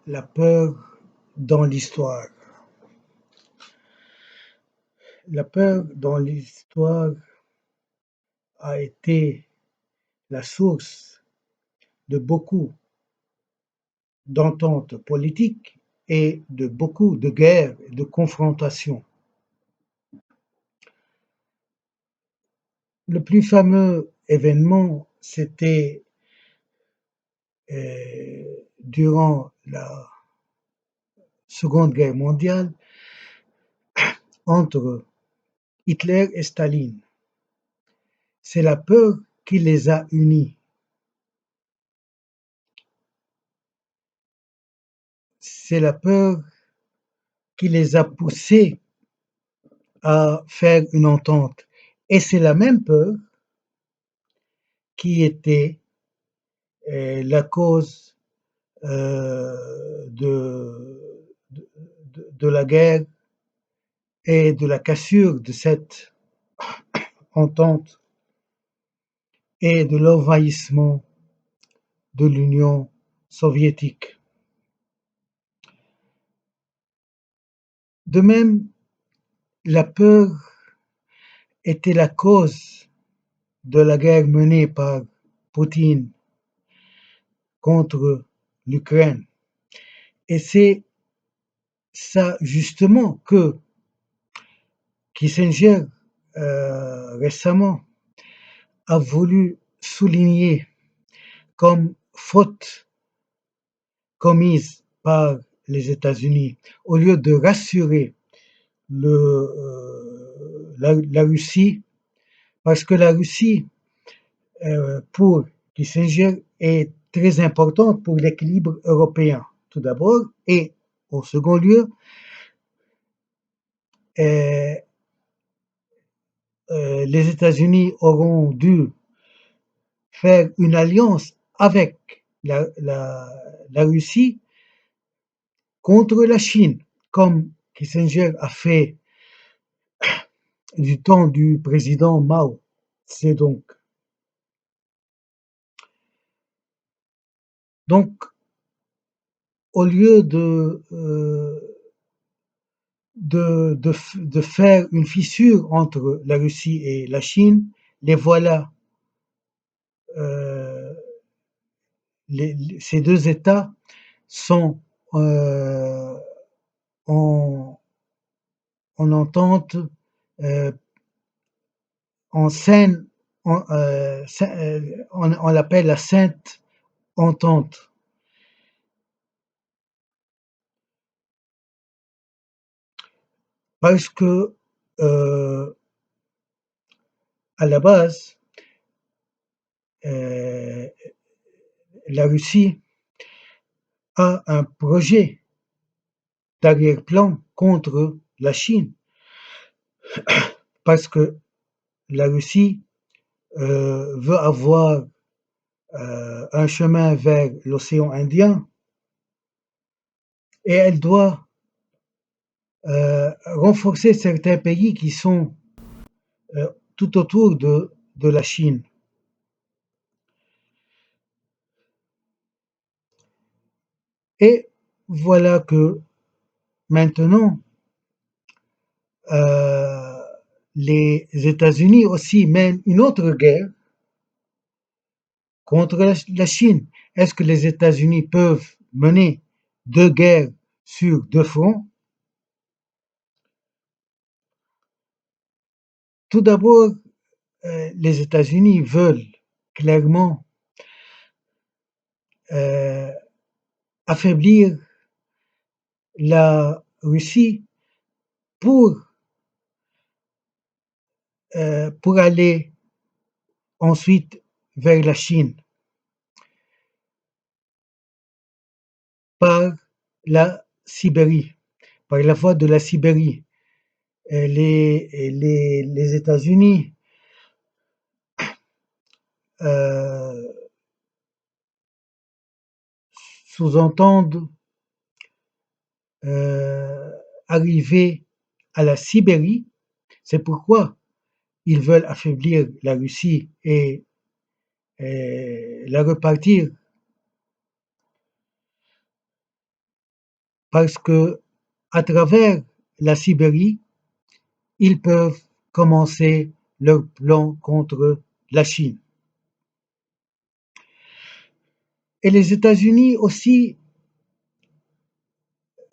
La peur dans l'histoire. La peur dans l'histoire a été la source de beaucoup d'ententes politiques et de beaucoup de guerres et de confrontations. Le plus fameux événement, c'était durant la Seconde Guerre mondiale entre Hitler et Staline. C'est la peur qui les a unis. C'est la peur qui les a poussés à faire une entente. Et c'est la même peur qui était la cause de la guerre et de la cassure de cette entente et de l'envahissement de l'Union soviétique. De même, la peur était la cause de la guerre menée par Poutine contre l'Ukraine. Et c'est ça justement que Kissinger récemment a voulu souligner comme faute commise par les États-Unis, au lieu de rassurer la Russie, parce que la Russie, pour Kissinger, est très importante pour l'équilibre européen, tout d'abord, et au second lieu, les États-Unis auront dû faire une alliance avec la Russie contre la Chine, comme Kissinger a fait du temps du président Mao Zedong. Donc, au lieu de faire une fissure entre la Russie et la Chine, les voilà, euh, ces deux États sont en, en entente, euh, en scène, on l'appelle la Sainte Entente. Parce que, à la base, euh, la Russie a un projet d'arrière-plan contre la Chine, parce que la Russie veut avoir un chemin vers l'océan Indien et elle doit renforcer certains pays qui sont tout autour de la Chine. Et voilà que maintenant, euh, les États-Unis aussi mènent une autre guerre contre la Chine. Est-ce que les États-Unis peuvent mener deux guerres sur deux fronts? Tout d'abord, les États-Unis veulent clairement euh, affaiblir la Russie pour, pour aller ensuite vers la Chine par la Sibérie, par la voie de la Sibérie. Les États-Unis euh, sous-entendent arriver à la Sibérie. C'est pourquoi ils veulent affaiblir la Russie et la repartir parce que à travers la Sibérie, ils peuvent commencer leur plan contre la Chine. Et les États-Unis aussi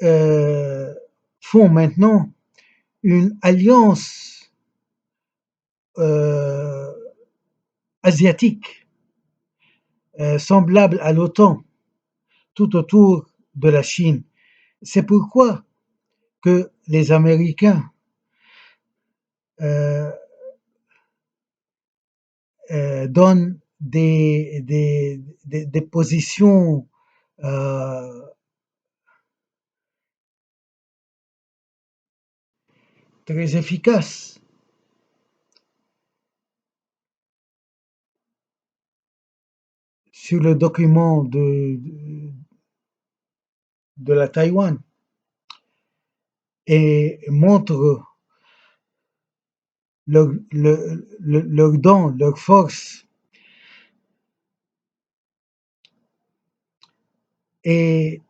euh, font maintenant une alliance euh, asiatique semblable à l'OTAN tout autour de la Chine. C'est pourquoi que les Américains euh, donnent des positions très efficaces sur le document de la Taïwan et montrent leurs dons, leurs forces. Et